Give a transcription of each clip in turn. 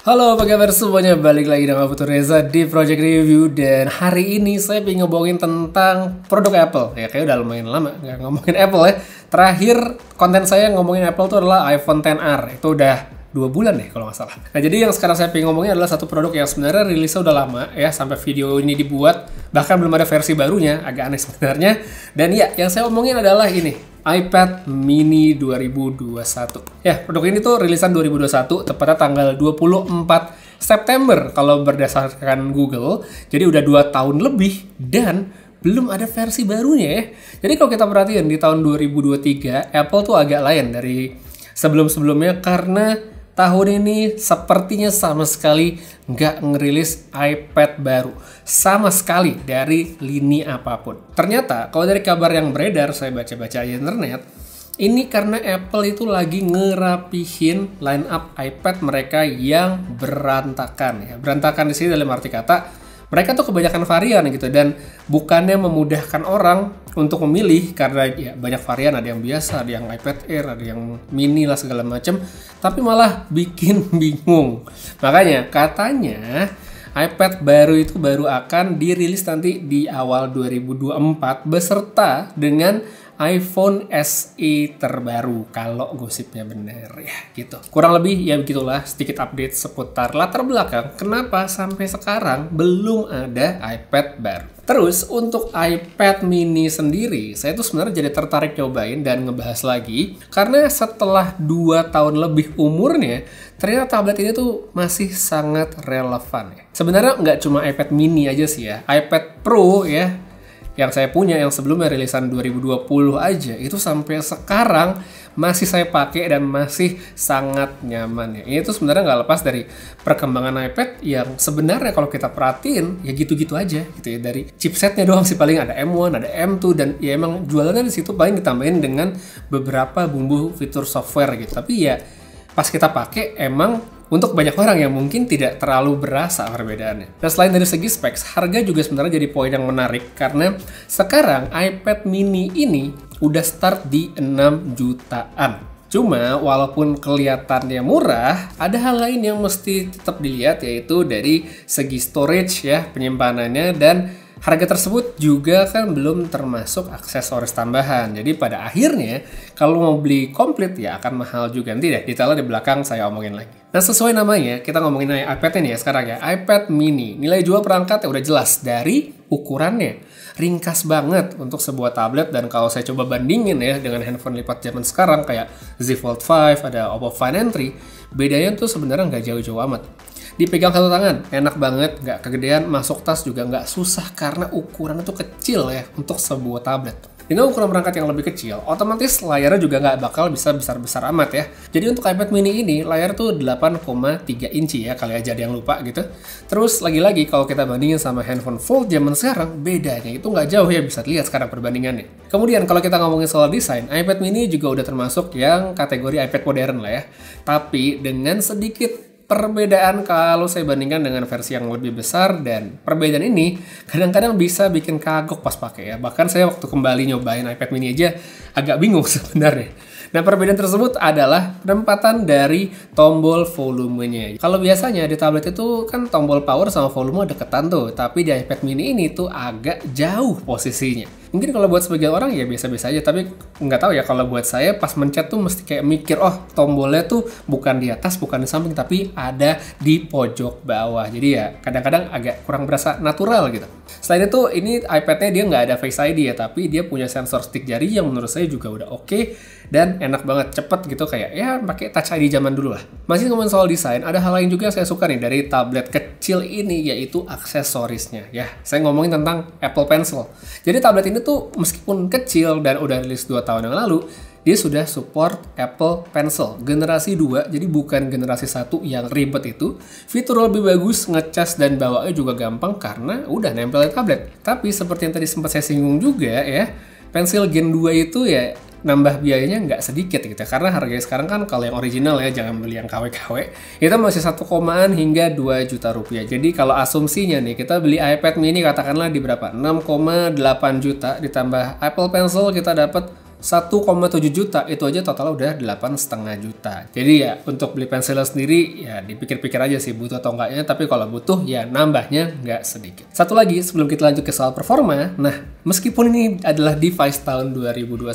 Halo, apa kabar semuanya? Balik lagi dengan Putu Reza di Project Review. Dan hari ini saya pengen ngomongin tentang produk Apple. Ya, kayak udah lumayan lama nggak ngomongin Apple ya. Terakhir konten saya ngomongin Apple itu adalah iPhone XR. Itu udah 2 bulan deh kalau nggak salah. Nah, jadi yang sekarang saya pengen ngomongin adalah satu produk yang sebenarnya rilisnya udah lama ya, sampai video ini dibuat bahkan belum ada versi barunya, agak aneh sebenarnya. Dan ya, yang saya omongin adalah ini, iPad mini 2021. Ya, produk ini tuh rilisan 2021, tepatnya tanggal 24 September kalau berdasarkan Google. Jadi udah 2 tahun lebih dan belum ada versi barunya ya. Jadi kalau kita perhatiin di tahun 2023, Apple tuh agak lain dari sebelum-sebelumnya karena tahun ini sepertinya sama sekali nggak ngerilis iPad baru. Sama sekali dari lini apapun. Ternyata kalau dari kabar yang beredar, saya baca-baca di internet, ini karena Apple itu lagi ngerapihin line up iPad mereka yang berantakan. Ya. Berantakan di sini dalam arti kata, mereka tuh kebanyakan varian gitu, dan bukannya memudahkan orang untuk memilih karena ya banyak varian, ada yang biasa, ada yang iPad Air, ada yang mini lah segala macam, tapi malah bikin bingung. Makanya katanya iPad baru itu baru akan dirilis nanti di awal 2024 beserta dengan iPhone SE terbaru kalau gosipnya benar ya gitu. Kurang lebih ya begitulah sedikit update seputar latar belakang kenapa sampai sekarang belum ada iPad baru. Terus untuk iPad mini sendiri, saya tuh sebenarnya jadi tertarik cobain dan ngebahas lagi karena setelah 2 tahun lebih umurnya, ternyata tablet ini tuh masih sangat relevan ya. Sebenarnya nggak cuma iPad mini aja sih ya, iPad Pro ya, yang saya punya yang sebelumnya rilisan 2020 aja, itu sampai sekarang masih saya pakai dan masih sangat nyaman ya. Ini tuh sebenarnya nggak lepas dari perkembangan iPad yang sebenarnya kalau kita perhatiin ya gitu-gitu aja gitu ya. Dari chipsetnya doang sih paling ada M1, ada M2, dan ya emang jualannya di situ paling ditambahin dengan beberapa bumbu fitur software gitu. Tapi ya pas kita pakai emang untuk banyak orang yang mungkin tidak terlalu berasa perbedaannya. Dan selain dari segi specs, harga juga sebenarnya jadi poin yang menarik karena sekarang iPad mini ini udah start di 6 jutaan. Cuma walaupun kelihatannya murah, ada hal lain yang mesti tetap dilihat, yaitu dari segi storage ya, penyimpanannya, dan harga tersebut juga kan belum termasuk aksesoris tambahan. Jadi pada akhirnya kalau mau beli komplit ya akan mahal juga. Nanti deh detailnya di belakang saya omongin lagi. Nah, sesuai namanya, kita ngomongin iPad ini ya sekarang ya, iPad mini. Nilai jual perangkat ya udah jelas dari ukurannya. Ringkas banget untuk sebuah tablet, dan kalau saya coba bandingin ya dengan handphone lipat zaman sekarang kayak Z Fold 5, ada Oppo Find N3, bedanya tuh sebenarnya nggak jauh-jauh amat. Dipegang satu tangan, enak banget, nggak kegedean, masuk tas juga nggak susah karena ukurannya tuh kecil ya untuk sebuah tablet. Dengan ukuran perangkat yang lebih kecil, otomatis layarnya juga nggak bakal bisa besar-besar amat ya. Jadi untuk iPad mini ini, layar tuh 8,3 inci ya, kali aja ada yang lupa gitu. Terus lagi-lagi kalau kita bandingin sama handphone fold zaman sekarang, bedanya itu nggak jauh ya, bisa dilihat sekarang perbandingannya. Kemudian kalau kita ngomongin soal desain, iPad mini juga udah termasuk yang kategori iPad modern lah ya. Tapi dengan sedikit perbedaan kalau saya bandingkan dengan versi yang lebih besar, dan perbedaan ini kadang-kadang bisa bikin kagok pas pakai ya. Bahkan saya waktu kembali nyobain iPad mini aja agak bingung sebenarnya. Nah, perbedaan tersebut adalah penempatan dari tombol volumenya. Kalau biasanya di tablet itu kan tombol power sama volume deketan tuh, tapi di iPad mini ini tuh agak jauh posisinya. Mungkin kalau buat sebagian orang ya biasa-biasa aja, tapi nggak tahu ya, kalau buat saya pas mencet tuh mesti kayak mikir, oh tombolnya tuh bukan di atas, bukan di samping, tapi ada di pojok bawah. Jadi ya kadang-kadang agak kurang berasa natural gitu. Selain itu, ini iPad-nya dia nggak ada Face ID ya, tapi dia punya sensor stick jari yang menurut saya juga udah oke, dan enak banget, cepet gitu, kayak ya pakai Touch ID zaman dulu lah. Masih ngomongin soal desain, ada hal lain juga yang saya suka nih dari tablet kecil ini, yaitu aksesorisnya ya. Saya ngomongin tentang Apple Pencil. Jadi tablet ini tuh meskipun kecil dan udah rilis 2 tahun yang lalu, dia sudah support Apple Pencil generasi 2, jadi bukan generasi 1 yang ribet itu. Fitur lebih bagus, ngecas dan bawanya juga gampang karena udah nempel di tablet. Tapi seperti yang tadi sempat saya singgung juga ya, Pencil Gen 2 itu ya nambah biayanya nggak sedikit gitu, karena harganya sekarang kan kalau yang original ya, jangan beli yang KW-KW, itu masih 1 komaan hingga 2 juta rupiah. Jadi kalau asumsinya nih, kita beli iPad mini katakanlah di berapa, 6,8 juta, ditambah Apple Pencil kita dapat 1,7 juta itu aja total udah 8,5 juta. Jadi ya untuk beli pensil sendiri ya dipikir-pikir aja sih butuh atau enggaknya, tapi kalau butuh ya nambahnya nggak sedikit. Satu lagi sebelum kita lanjut ke soal performa, nah meskipun ini adalah device tahun 2021,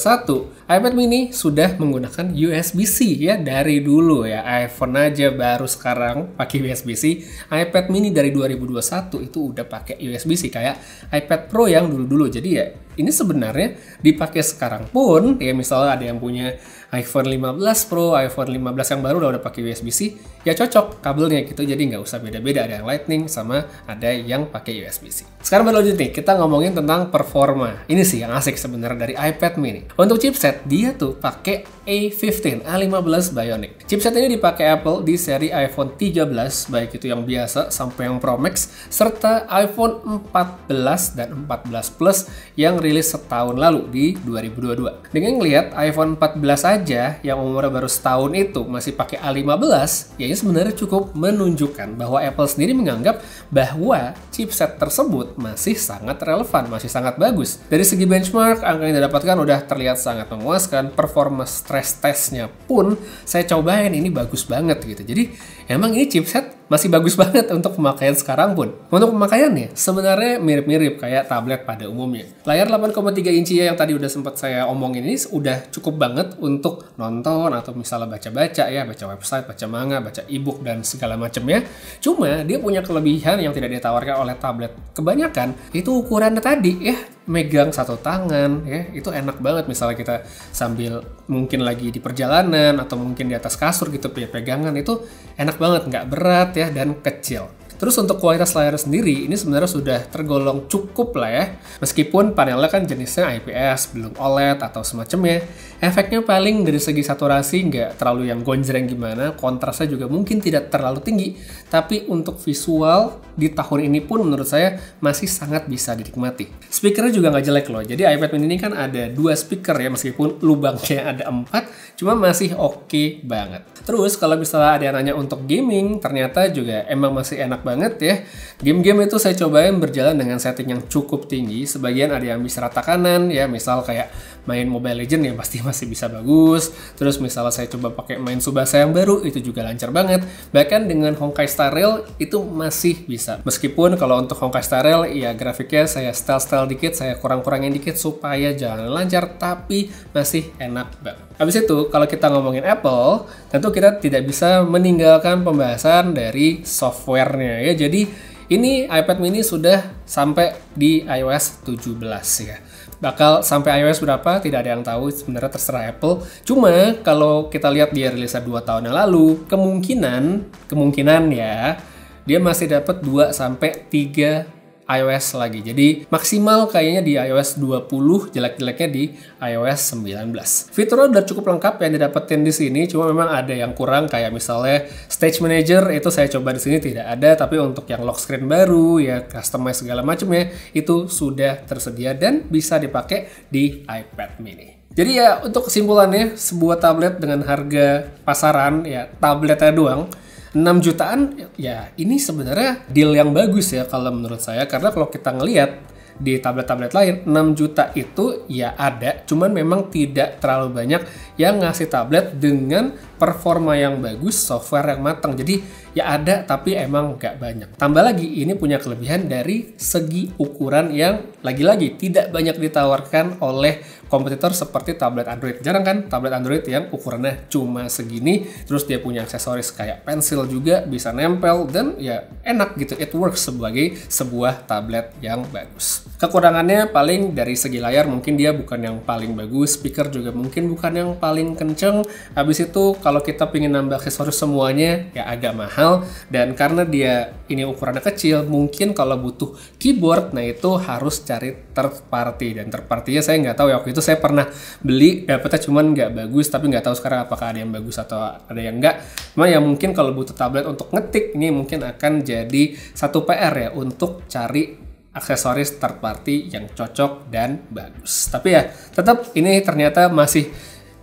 iPad mini sudah menggunakan USB-C ya dari dulu ya. iPhone aja baru sekarang pakai USB-C, iPad mini dari 2021 itu udah pakai USB-C kayak iPad Pro yang dulu-dulu. Jadi ya ini sebenarnya dipakai sekarang pun, ya misalnya ada yang punya iPhone 15 Pro, iPhone 15 yang baru udah pakai USB-C, ya cocok kabelnya gitu, jadi nggak usah beda-beda, ada yang Lightning sama ada yang pakai USB-C. Sekarang baru lanjut nih, kita ngomongin tentang performa. Ini sih yang asik sebenarnya dari iPad mini. Untuk chipset, dia tuh pakai A15, A15 Bionic. Chipset ini dipakai Apple di seri iPhone 13, baik itu yang biasa sampai yang Pro Max, serta iPhone 14 dan 14 Plus yang rilis setahun lalu di 2022. Dengan ngelihat iPhone 14 aja yang umurnya baru setahun itu masih pakai A15, ya ini sebenarnya cukup menunjukkan bahwa Apple sendiri menganggap bahwa chipset tersebut masih sangat relevan, masih sangat bagus. Dari segi benchmark, angka yang didapatkan udah terlihat sangat memuaskan, performa stress testnya pun saya cobain ini bagus banget gitu. Jadi emang ini chipset masih bagus banget untuk pemakaian sekarang pun. Untuk pemakaiannya sebenarnya mirip-mirip kayak tablet pada umumnya. Layar 8,3 inci yang tadi udah sempat saya omongin ini udah cukup banget untuk nonton atau misalnya baca-baca ya, baca website, baca manga, baca ebook dan segala macamnya. Cuma dia punya kelebihan yang tidak ditawarkan oleh tablet kebanyakan, itu ukurannya tadi ya, megang satu tangan ya, itu enak banget misalnya kita sambil mungkin lagi di perjalanan atau mungkin di atas kasur gitu pegangan, itu enak banget, nggak berat ya dan kecil. Terus untuk kualitas layar sendiri, ini sebenarnya sudah tergolong cukup lah ya. Meskipun panelnya kan jenisnya IPS, belum OLED atau semacamnya. Efeknya paling dari segi saturasi nggak terlalu yang gonjreng gimana, kontrasnya juga mungkin tidak terlalu tinggi. Tapi untuk visual di tahun ini pun menurut saya masih sangat bisa dinikmati. Speakernya juga nggak jelek loh. Jadi iPad mini ini kan ada 2 speaker ya, meskipun lubangnya ada 4, cuma masih oke banget. Terus kalau misalnya ada yang nanya untuk gaming, ternyata juga emang masih enak banget ya. Game-game itu saya cobain berjalan dengan setting yang cukup tinggi. Sebagian ada yang bisa rata kanan ya, misal kayak main Mobile Legends ya pasti masih bisa bagus. Terus misalnya saya coba pakai main Tsubasa yang baru, itu juga lancar banget. Bahkan dengan Honkai Star Rail itu masih bisa. Meskipun kalau untuk Honkai Star Rail ya grafiknya saya style-style dikit, saya kurang-kurangin dikit supaya jalan lancar, tapi masih enak banget. Habis itu kalau kita ngomongin Apple, tentu kita tidak bisa meninggalkan pembahasan dari softwarenya ya. Jadi ini iPad mini sudah sampai di iOS 17 ya. Bakal sampai iOS berapa tidak ada yang tahu, sebenarnya terserah Apple. Cuma kalau kita lihat dia rilisnya 2 tahun yang lalu, kemungkinan ya dia masih dapat 2 sampai 3 iOS lagi. Jadi maksimal kayaknya di iOS 20, jelek-jeleknya di iOS 19. Fiturnya udah cukup lengkap yang didapetin di sini, cuma memang ada yang kurang kayak misalnya Stage Manager itu saya coba di sini tidak ada, tapi untuk yang lock screen baru ya, customize segala macamnya itu sudah tersedia dan bisa dipakai di iPad mini. Jadi ya untuk kesimpulannya, sebuah tablet dengan harga pasaran ya tabletnya doang 6 jutaan ya ini sebenarnya deal yang bagus ya kalau menurut saya, karena kalau kita ngelihat di tablet-tablet lain 6 juta itu ya ada, cuman memang tidak terlalu banyak yang ngasih tablet dengan performa yang bagus, software yang matang. Jadi ya ada tapi emang nggak banyak. Tambah lagi ini punya kelebihan dari segi ukuran yang lagi-lagi tidak banyak ditawarkan oleh kompetitor seperti tablet Android. Jarang kan tablet Android yang ukurannya cuma segini, terus dia punya aksesoris kayak pensil juga bisa nempel dan ya enak gitu. It works sebagai sebuah tablet yang bagus. Kekurangannya paling dari segi layar mungkin dia bukan yang paling bagus, speaker juga mungkin bukan yang paling kenceng. Habis itu kalau kita pengen nambah aksesoris semuanya ya agak mahal, dan karena dia ini ukurannya kecil, mungkin kalau butuh keyboard nah itu harus cari third party, dan third party-nya saya nggak tahu ya. Waktu itu saya pernah beli, dapetnya cuman nggak bagus, tapi nggak tahu sekarang apakah ada yang bagus atau ada yang nggak. Cuma ya mungkin kalau butuh tablet untuk ngetik, ini mungkin akan jadi satu PR ya untuk cari aksesoris third party yang cocok dan bagus. Tapi ya tetap ini ternyata masih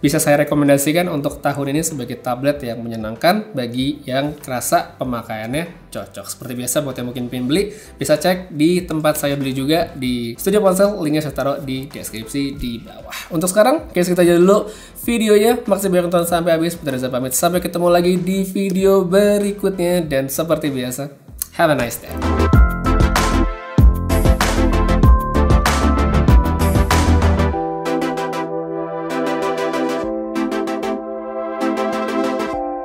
bisa saya rekomendasikan untuk tahun ini sebagai tablet yang menyenangkan bagi yang kerasa pemakaiannya cocok. Seperti biasa buat yang mungkin pengen beli, bisa cek di tempat saya beli juga di Studio Ponsel, linknya saya taruh di deskripsi di bawah. Untuk sekarang, guys, kita aja dulu videonya. Makasih banyak nonton sampai habis. Putra Reza pamit, sampai ketemu lagi di video berikutnya, dan seperti biasa, have a nice day.